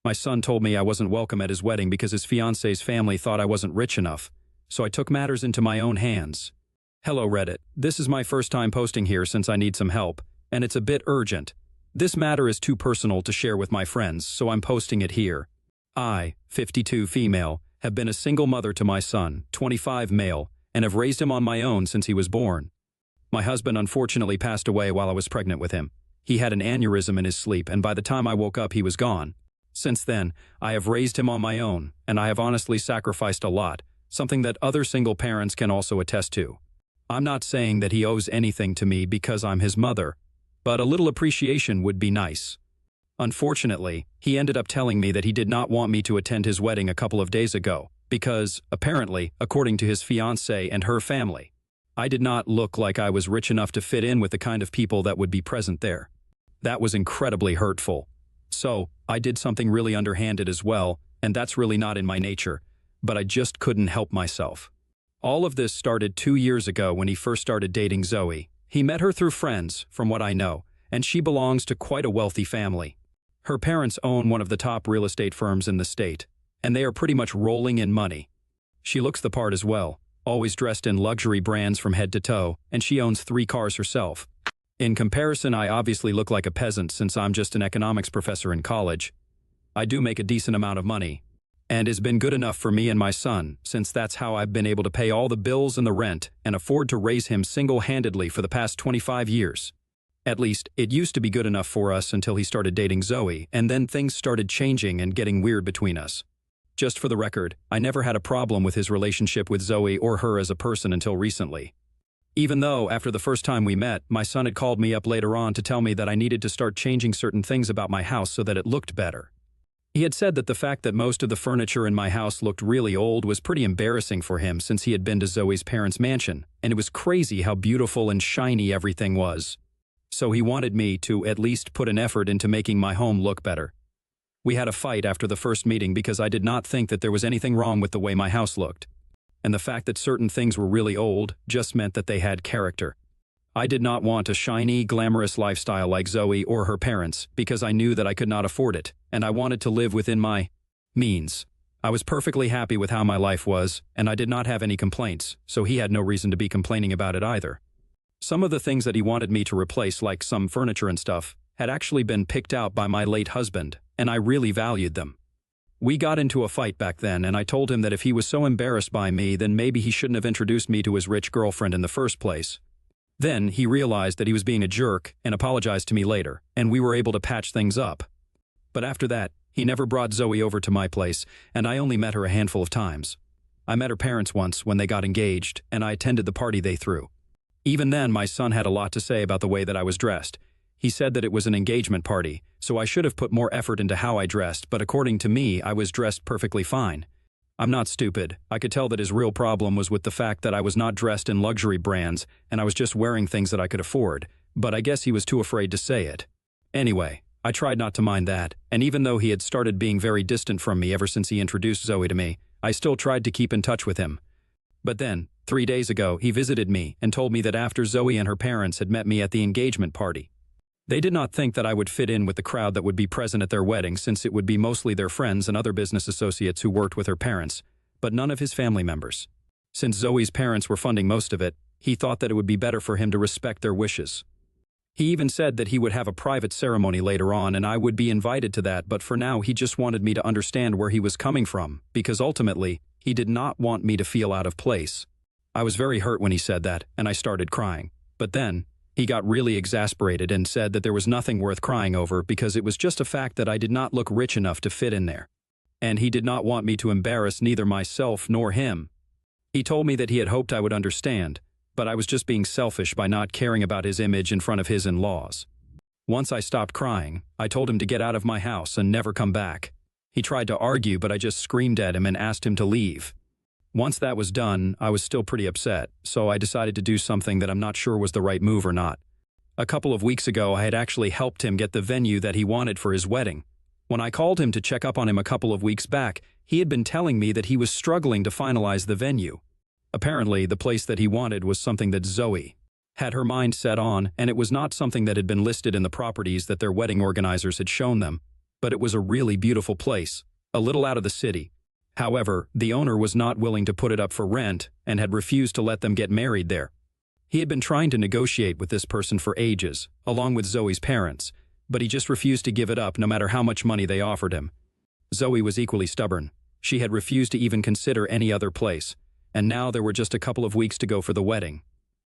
My son told me I wasn't welcome at his wedding because his fiancée's family thought I wasn't rich enough, so I took matters into my own hands. Hello Reddit, this is my first time posting here since I need some help, and it's a bit urgent. This matter is too personal to share with my friends, so I'm posting it here. I, 52 female, have been a single mother to my son, 25 male, and have raised him on my own since he was born. My husband unfortunately passed away while I was pregnant with him. He had an aneurysm in his sleep, and by the time I woke up he was gone. Since then, I have raised him on my own, and I have honestly sacrificed a lot, something that other single parents can also attest to. I'm not saying that he owes anything to me because I'm his mother, but a little appreciation would be nice. Unfortunately, he ended up telling me that he did not want me to attend his wedding a couple of days ago, because, apparently, according to his fiancée and her family, I did not look like I was rich enough to fit in with the kind of people that would be present there. That was incredibly hurtful. So, I did something really underhanded as well, and that's really not in my nature, but I just couldn't help myself. All of this started 2 years ago when he first started dating Zoe. He met her through friends, from what I know, and she belongs to quite a wealthy family. Her parents own one of the top real estate firms in the state, and they are pretty much rolling in money. She looks the part as well, always dressed in luxury brands from head to toe, and she owns 3 cars herself. In comparison, I obviously look like a peasant since I'm just an economics professor in college. I do make a decent amount of money, and it's been good enough for me and my son, since that's how I've been able to pay all the bills and the rent and afford to raise him single-handedly for the past 25 years. At least, it used to be good enough for us until he started dating Zoe, and then things started changing and getting weird between us. Just for the record, I never had a problem with his relationship with Zoe or her as a person until recently. Even though, after the first time we met, my son had called me up later on to tell me that I needed to start changing certain things about my house so that it looked better. He had said that the fact that most of the furniture in my house looked really old was pretty embarrassing for him since he had been to Zoe's parents' mansion, and it was crazy how beautiful and shiny everything was. So he wanted me to at least put an effort into making my home look better. We had a fight after the first meeting because I did not think that there was anything wrong with the way my house looked. And the fact that certain things were really old just meant that they had character. I did not want a shiny, glamorous lifestyle like Zoe or her parents because I knew that I could not afford it, and I wanted to live within my means. I was perfectly happy with how my life was, and I did not have any complaints, so he had no reason to be complaining about it either. Some of the things that he wanted me to replace, like some furniture and stuff, had actually been picked out by my late husband, and I really valued them. We got into a fight back then, and I told him that if he was so embarrassed by me, then maybe he shouldn't have introduced me to his rich girlfriend in the first place. Then he realized that he was being a jerk and apologized to me later, and we were able to patch things up. But after that, he never brought Zoe over to my place, and I only met her a handful of times. I met her parents once when they got engaged, and I attended the party they threw. Even then, my son had a lot to say about the way that I was dressed. He said that it was an engagement party, so I should have put more effort into how I dressed, but according to me, I was dressed perfectly fine. I'm not stupid. I could tell that his real problem was with the fact that I was not dressed in luxury brands, and I was just wearing things that I could afford, but I guess he was too afraid to say it. Anyway, I tried not to mind that, and even though he had started being very distant from me ever since he introduced Zoe to me, I still tried to keep in touch with him. But then, 3 days ago, he visited me and told me that after Zoe and her parents had met me at the engagement party, they did not think that I would fit in with the crowd that would be present at their wedding since it would be mostly their friends and other business associates who worked with her parents, but none of his family members. Since Zoe's parents were funding most of it, he thought that it would be better for him to respect their wishes. He even said that he would have a private ceremony later on and I would be invited to that, but for now he just wanted me to understand where he was coming from, because ultimately, he did not want me to feel out of place. I was very hurt when he said that, and I started crying. But then, he got really exasperated and said that there was nothing worth crying over because it was just a fact that I did not look rich enough to fit in there. And he did not want me to embarrass neither myself nor him. He told me that he had hoped I would understand, but I was just being selfish by not caring about his image in front of his in-laws. Once I stopped crying, I told him to get out of my house and never come back. He tried to argue, but I just screamed at him and asked him to leave. Once that was done, I was still pretty upset, so I decided to do something that I'm not sure was the right move or not. A couple of weeks ago, I had actually helped him get the venue that he wanted for his wedding. When I called him to check up on him a couple of weeks back, he had been telling me that he was struggling to finalize the venue. Apparently, the place that he wanted was something that Zoe had her mind set on, and it was not something that had been listed in the properties that their wedding organizers had shown them. but it was a really beautiful place, a little out of the city. However, the owner was not willing to put it up for rent and had refused to let them get married there. He had been trying to negotiate with this person for ages, along with Zoe's parents, but he just refused to give it up no matter how much money they offered him. Zoe was equally stubborn. She had refused to even consider any other place, and now there were just a couple of weeks to go for the wedding.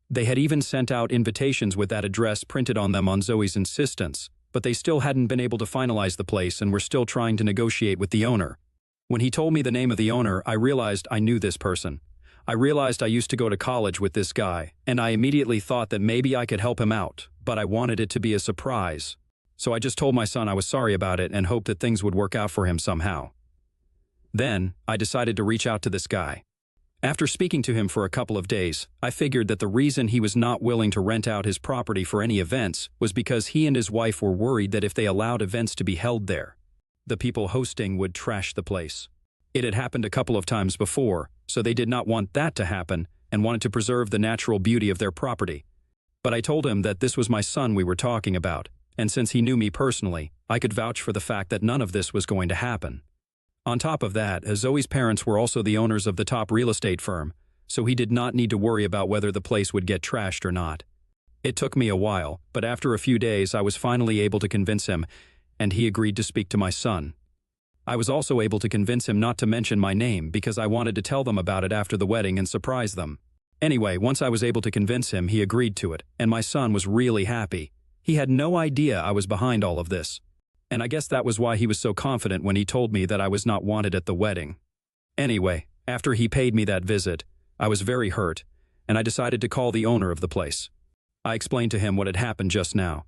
They had even sent out invitations with that address printed on them on Zoe's insistence, but they still hadn't been able to finalize the place and were still trying to negotiate with the owner. When he told me the name of the owner, I realized I knew this person. I realized I used to go to college with this guy, and I immediately thought that maybe I could help him out, but I wanted it to be a surprise. So I just told my son I was sorry about it and hoped that things would work out for him somehow. Then, I decided to reach out to this guy. After speaking to him for a couple of days, I figured that the reason he was not willing to rent out his property for any events was because he and his wife were worried that if they allowed events to be held there, the people hosting would trash the place. It had happened a couple of times before, so they did not want that to happen and wanted to preserve the natural beauty of their property. But I told him that this was my son we were talking about, and since he knew me personally, I could vouch for the fact that none of this was going to happen. On top of that, Zoe's parents were also the owners of the top real estate firm, so he did not need to worry about whether the place would get trashed or not. It took me a while, but after a few days I was finally able to convince him, and he agreed to speak to my son. I was also able to convince him not to mention my name because I wanted to tell them about it after the wedding and surprise them. Anyway, once I was able to convince him, he agreed to it, and my son was really happy. He had no idea I was behind all of this. And I guess that was why he was so confident when he told me that I was not wanted at the wedding. Anyway, after he paid me that visit, I was very hurt, and I decided to call the owner of the place. I explained to him what had happened just now.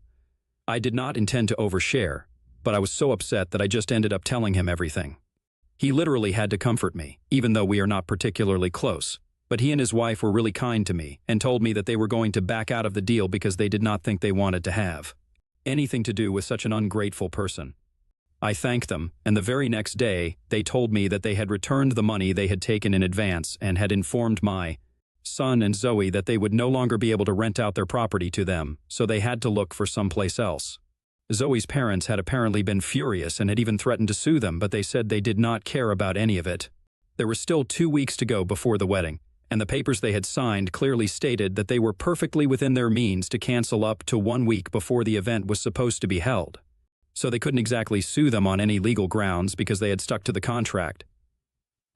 I did not intend to overshare, but I was so upset that I just ended up telling him everything. He literally had to comfort me, even though we are not particularly close. But he and his wife were really kind to me and told me that they were going to back out of the deal because they did not think they wanted to have anything to do with such an ungrateful person. I thanked them, and the very next day, they told me that they had returned the money they had taken in advance and had informed my son and Zoe that they would no longer be able to rent out their property to them, so they had to look for someplace else. Zoe's parents had apparently been furious and had even threatened to sue them, but they said they did not care about any of it. There were still 2 weeks to go before the wedding, and the papers they had signed clearly stated that they were perfectly within their means to cancel up to 1 week before the event was supposed to be held. So they couldn't exactly sue them on any legal grounds because they had stuck to the contract.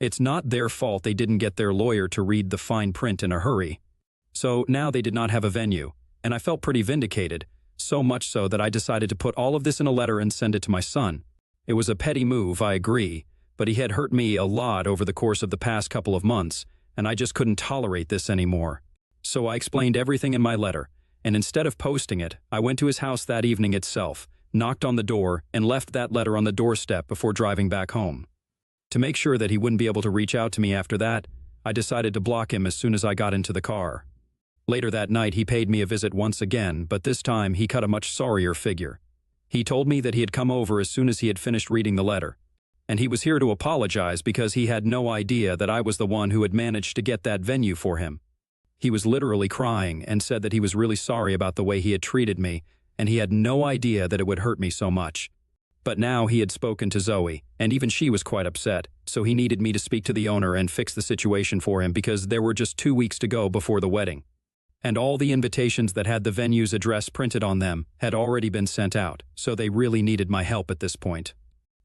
It's not their fault they didn't get their lawyer to read the fine print in a hurry. So now they did not have a venue, and I felt pretty vindicated, so much so that I decided to put all of this in a letter and send it to my son. It was a petty move, I agree, but he had hurt me a lot over the course of the past couple of months, and I just couldn't tolerate this anymore. So I explained everything in my letter, and instead of posting it, I went to his house that evening itself, knocked on the door, and left that letter on the doorstep before driving back home. To make sure that he wouldn't be able to reach out to me after that, I decided to block him as soon as I got into the car. Later that night, he paid me a visit once again, but this time he cut a much sorrier figure. He told me that he had come over as soon as he had finished reading the letter, and he was here to apologize because he had no idea that I was the one who had managed to get that venue for him. He was literally crying and said that he was really sorry about the way he had treated me, and he had no idea that it would hurt me so much. But now he had spoken to Zoe, and even she was quite upset, so he needed me to speak to the owner and fix the situation for him because there were just 2 weeks to go before the wedding. And all the invitations that had the venue's address printed on them had already been sent out, so they really needed my help at this point.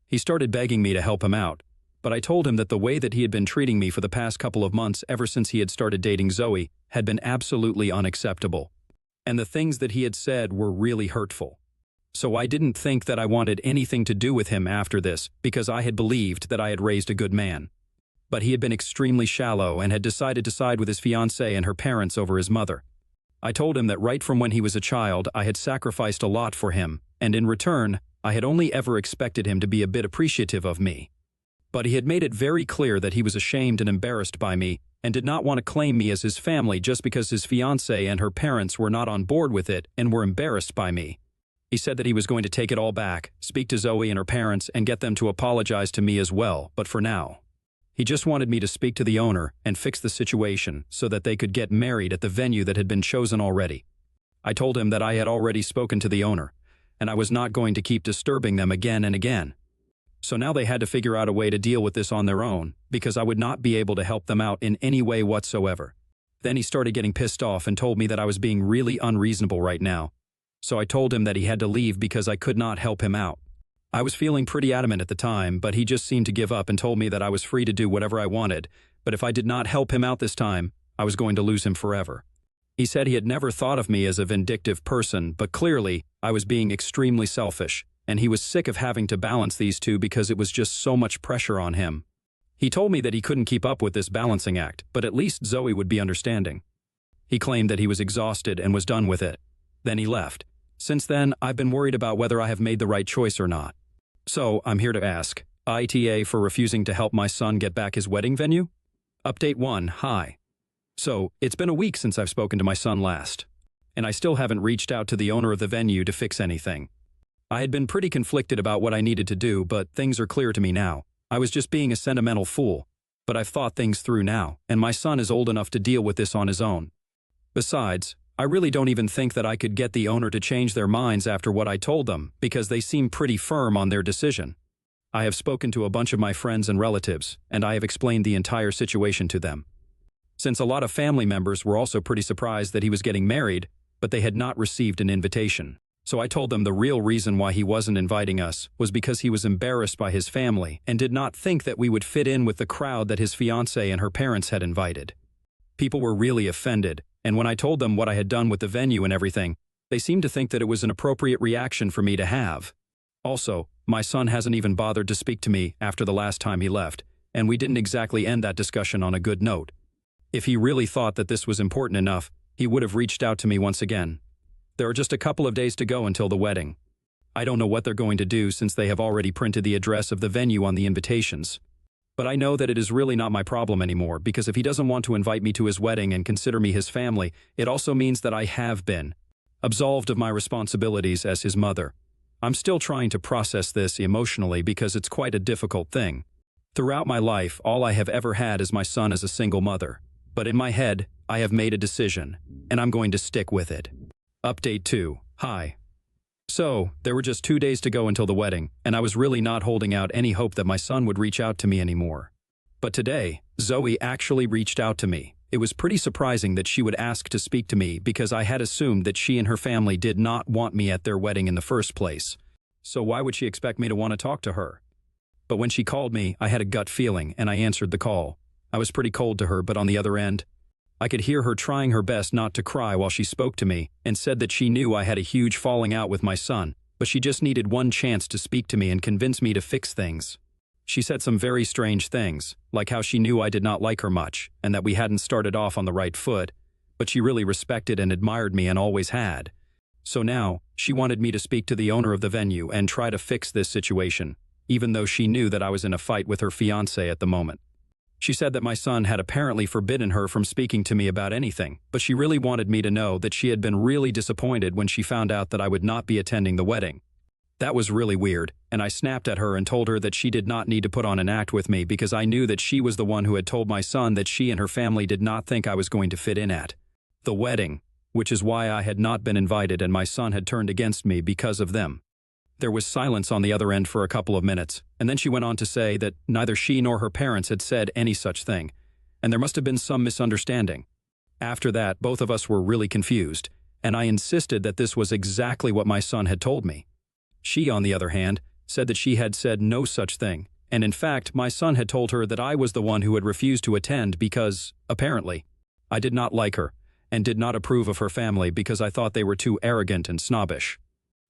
He started begging me to help him out, but I told him that the way that he had been treating me for the past couple of months ever since he had started dating Zoe had been absolutely unacceptable. And the things that he had said were really hurtful. So I didn't think that I wanted anything to do with him after this because I had believed that I had raised a good man. But he had been extremely shallow and had decided to side with his fiancée and her parents over his mother. I told him that right from when he was a child, I had sacrificed a lot for him, and in return, I had only ever expected him to be a bit appreciative of me. But he had made it very clear that he was ashamed and embarrassed by me and did not want to claim me as his family just because his fiancée and her parents were not on board with it and were embarrassed by me. He said that he was going to take it all back, speak to Zoe and her parents, and get them to apologize to me as well, but for now. He just wanted me to speak to the owner and fix the situation so that they could get married at the venue that had been chosen already. I told him that I had already spoken to the owner, and I was not going to keep disturbing them again and again. So now they had to figure out a way to deal with this on their own, because I would not be able to help them out in any way whatsoever. Then he started getting pissed off and told me that I was being really unreasonable right now. So I told him that he had to leave because I could not help him out. I was feeling pretty adamant at the time, but he just seemed to give up and told me that I was free to do whatever I wanted, but if I did not help him out this time, I was going to lose him forever. He said he had never thought of me as a vindictive person, but clearly, I was being extremely selfish, and he was sick of having to balance these two because it was just so much pressure on him. He told me that he couldn't keep up with this balancing act, but at least Zoe would be understanding. He claimed that he was exhausted and was done with it. Then he left. Since then, I've been worried about whether I have made the right choice or not. So, I'm here to ask, ITA for refusing to help my son get back his wedding venue? Update 1, hi. So, it's been a week since I've spoken to my son last, and I still haven't reached out to the owner of the venue to fix anything. I had been pretty conflicted about what I needed to do, but things are clear to me now. I was just being a sentimental fool, but I've thought things through now, and my son is old enough to deal with this on his own. Besides, I really don't even think that I could get the owner to change their minds after what I told them, because they seem pretty firm on their decision. I have spoken to a bunch of my friends and relatives, and I have explained the entire situation to them. Since a lot of family members were also pretty surprised that he was getting married, but they had not received an invitation. So I told them the real reason why he wasn't inviting us was because he was embarrassed by his family and did not think that we would fit in with the crowd that his fiancée and her parents had invited. People were really offended, and when I told them what I had done with the venue and everything, they seemed to think that it was an appropriate reaction for me to have. Also, my son hasn't even bothered to speak to me after the last time he left, and we didn't exactly end that discussion on a good note. If he really thought that this was important enough, he would have reached out to me once again. There are just a couple of days to go until the wedding. I don't know what they're going to do since they have already printed the address of the venue on the invitations. But I know that it is really not my problem anymore, because if he doesn't want to invite me to his wedding and consider me his family, it also means that I have been absolved of my responsibilities as his mother. I'm still trying to process this emotionally because it's quite a difficult thing. Throughout my life, all I have ever had is my son as a single mother. But in my head, I have made a decision, and I'm going to stick with it. Update 2, hi. So, there were just 2 days to go until the wedding, and I was really not holding out any hope that my son would reach out to me anymore. But today, Zoe actually reached out to me. It was pretty surprising that she would ask to speak to me because I had assumed that she and her family did not want me at their wedding in the first place. So why would she expect me to want to talk to her? But when she called me, I had a gut feeling, and I answered the call. I was pretty cold to her, but on the other end, I could hear her trying her best not to cry while she spoke to me and said that she knew I had a huge falling out with my son, but she just needed one chance to speak to me and convince me to fix things. She said some very strange things, like how she knew I did not like her much and that we hadn't started off on the right foot, but she really respected and admired me and always had. So now, she wanted me to speak to the owner of the venue and try to fix this situation, even though she knew that I was in a fight with her fiancé at the moment. She said that my son had apparently forbidden her from speaking to me about anything, but she really wanted me to know that she had been really disappointed when she found out that I would not be attending the wedding. That was really weird, and I snapped at her and told her that she did not need to put on an act with me because I knew that she was the one who had told my son that she and her family did not think I was going to fit in at the wedding, which is why I had not been invited and my son had turned against me because of them. There was silence on the other end for a couple of minutes, and then she went on to say that neither she nor her parents had said any such thing, and there must have been some misunderstanding. After that, both of us were really confused, and I insisted that this was exactly what my son had told me. She, on the other hand, said that she had said no such thing, and in fact, my son had told her that I was the one who had refused to attend because, apparently, I did not like her, and did not approve of her family because I thought they were too arrogant and snobbish.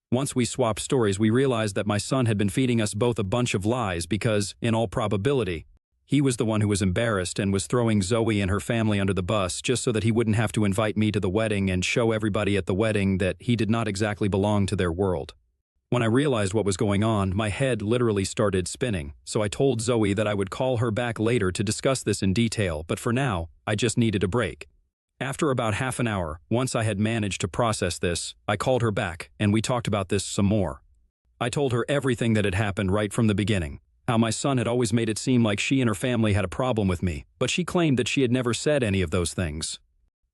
Once we swapped stories, we realized that my son had been feeding us both a bunch of lies because, in all probability, he was the one who was embarrassed and was throwing Zoe and her family under the bus just so that he wouldn't have to invite me to the wedding and show everybody at the wedding that he did not exactly belong to their world. When I realized what was going on, my head literally started spinning, so I told Zoe that I would call her back later to discuss this in detail, but for now, I just needed a break. After about half an hour, once I had managed to process this, I called her back, and we talked about this some more. I told her everything that had happened right from the beginning, how my son had always made it seem like she and her family had a problem with me, but she claimed that she had never said any of those things.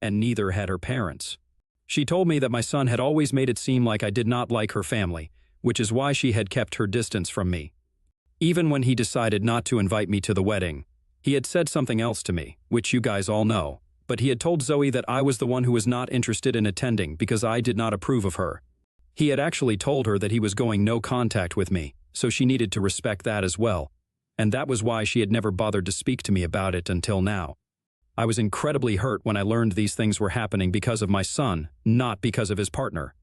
And neither had her parents. She told me that my son had always made it seem like I did not like her family, which is why she had kept her distance from me. Even when he decided not to invite me to the wedding, he had said something else to me, which you guys all know, but he had told Zoe that I was the one who was not interested in attending because I did not approve of her. He had actually told her that he was going no contact with me, so she needed to respect that as well, and that was why she had never bothered to speak to me about it until now. I was incredibly hurt when I learned these things were happening because of my son, not because of his partner.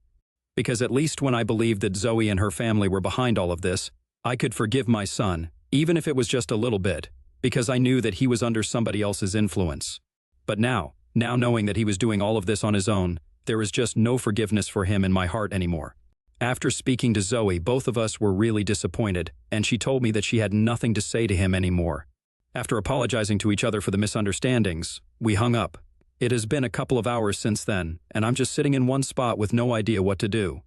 Because at least when I believed that Zoe and her family were behind all of this, I could forgive my son, even if it was just a little bit, because I knew that he was under somebody else's influence. But now knowing that he was doing all of this on his own, there is just no forgiveness for him in my heart anymore. After speaking to Zoe, both of us were really disappointed, and she told me that she had nothing to say to him anymore. After apologizing to each other for the misunderstandings, we hung up. It has been a couple of hours since then, and I'm just sitting in one spot with no idea what to do.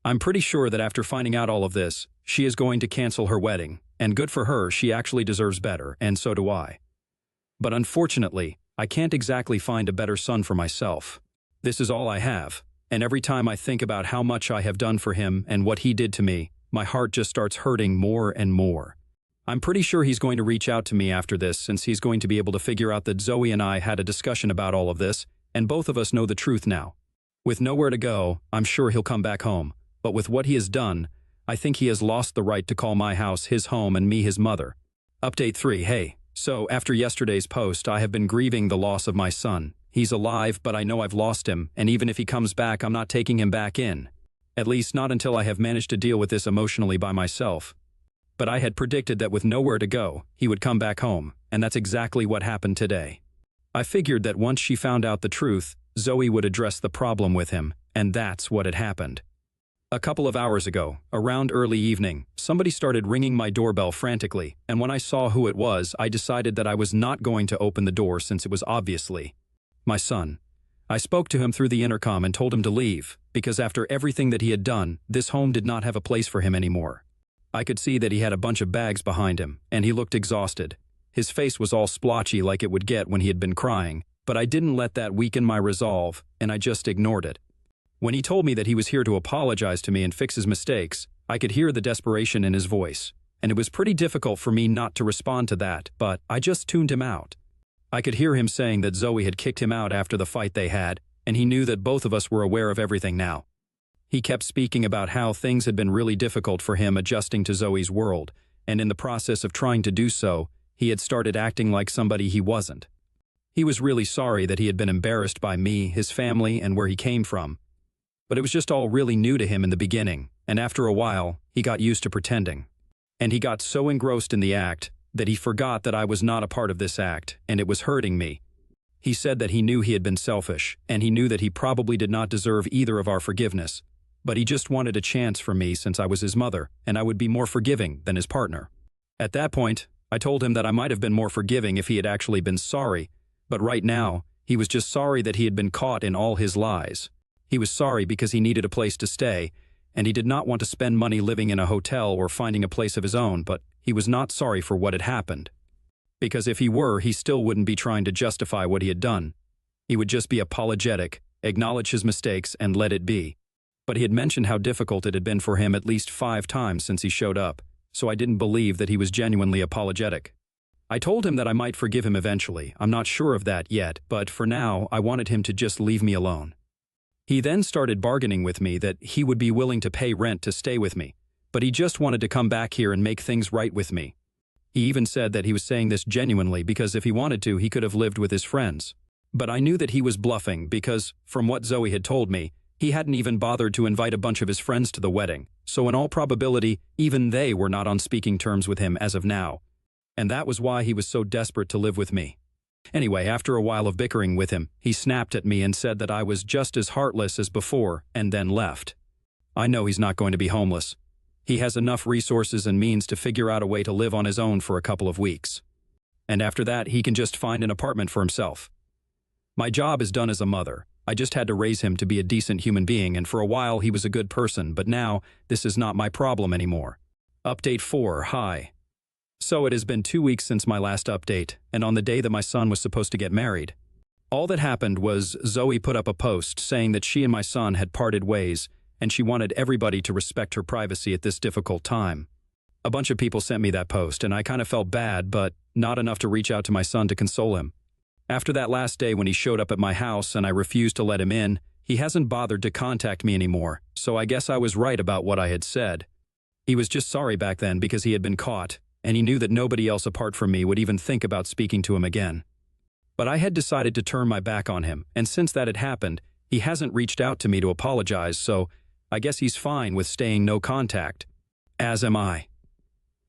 I'm pretty sure that after finding out all of this, she is going to cancel her wedding, and good for her, she actually deserves better, and so do I. But unfortunately, I can't exactly find a better son for myself. This is all I have, and every time I think about how much I have done for him and what he did to me, my heart just starts hurting more and more. I'm pretty sure he's going to reach out to me after this, since he's going to be able to figure out that Zoe and I had a discussion about all of this, and both of us know the truth now. With nowhere to go, I'm sure he'll come back home, but with what he has done, I think he has lost the right to call my house his home and me his mother. Update 3. Hey, so after yesterday's post, I have been grieving the loss of my son. He's alive, but I know I've lost him, and even if he comes back, I'm not taking him back in. At least not until I have managed to deal with this emotionally by myself. But I had predicted that with nowhere to go, he would come back home, and that's exactly what happened today. I figured that once she found out the truth, Zoe would address the problem with him, and that's what had happened. A couple of hours ago, around early evening, somebody started ringing my doorbell frantically, and when I saw who it was, I decided that I was not going to open the door since it was obviously my son. I spoke to him through the intercom and told him to leave, because after everything that he had done, this home did not have a place for him anymore. I could see that he had a bunch of bags behind him, and he looked exhausted. His face was all splotchy like it would get when he had been crying, but I didn't let that weaken my resolve, and I just ignored it. When he told me that he was here to apologize to me and fix his mistakes, I could hear the desperation in his voice, and it was pretty difficult for me not to respond to that, but I just tuned him out. I could hear him saying that Zoe had kicked him out after the fight they had, and he knew that both of us were aware of everything now. He kept speaking about how things had been really difficult for him adjusting to Zoe's world, and in the process of trying to do so, he had started acting like somebody he wasn't. He was really sorry that he had been embarrassed by me, his family, and where he came from. But it was just all really new to him in the beginning, and after a while, he got used to pretending. And he got so engrossed in the act that he forgot that I was not a part of this act, and it was hurting me. He said that he knew he had been selfish, and he knew that he probably did not deserve either of our forgiveness, but he just wanted a chance for me since I was his mother, and I would be more forgiving than his partner. At that point, I told him that I might have been more forgiving if he had actually been sorry, but right now, he was just sorry that he had been caught in all his lies. He was sorry because he needed a place to stay, and he did not want to spend money living in a hotel or finding a place of his own, but he was not sorry for what had happened. Because if he were, he still wouldn't be trying to justify what he had done. He would just be apologetic, acknowledge his mistakes, and let it be. But he had mentioned how difficult it had been for him at least 5 times since he showed up, so I didn't believe that he was genuinely apologetic. I told him that I might forgive him eventually. I'm not sure of that yet, but for now, I wanted him to just leave me alone. He then started bargaining with me that he would be willing to pay rent to stay with me, but he just wanted to come back here and make things right with me. He even said that he was saying this genuinely because if he wanted to, he could have lived with his friends. But I knew that he was bluffing because, from what Zoe had told me, he hadn't even bothered to invite a bunch of his friends to the wedding, so in all probability, even they were not on speaking terms with him as of now. And that was why he was so desperate to live with me. Anyway, after a while of bickering with him, he snapped at me and said that I was just as heartless as before, and then left. I know he's not going to be homeless. He has enough resources and means to figure out a way to live on his own for a couple of weeks. And after that, he can just find an apartment for himself. My job is done as a mother. I just had to raise him to be a decent human being, and for a while he was a good person, but now this is not my problem anymore. Update 4. Hi. So it has been 2 weeks since my last update, and on the day that my son was supposed to get married. All that happened was Zoe put up a post saying that she and my son had parted ways, and she wanted everybody to respect her privacy at this difficult time. A bunch of people sent me that post, and I kind of felt bad, but not enough to reach out to my son to console him. After that last day when he showed up at my house and I refused to let him in, he hasn't bothered to contact me anymore, so I guess I was right about what I had said. He was just sorry back then because he had been caught, and he knew that nobody else apart from me would even think about speaking to him again. But I had decided to turn my back on him, and since that had happened, he hasn't reached out to me to apologize, so I guess he's fine with staying no contact. As am I.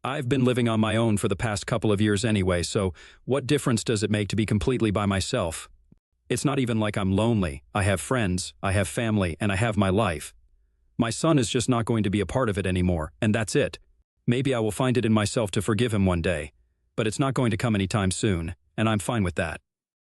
I've been living on my own for the past couple of years anyway, so what difference does it make to be completely by myself? It's not even like I'm lonely. I have friends, I have family, and I have my life. My son is just not going to be a part of it anymore, and that's it. Maybe I will find it in myself to forgive him one day, but it's not going to come anytime soon, and I'm fine with that.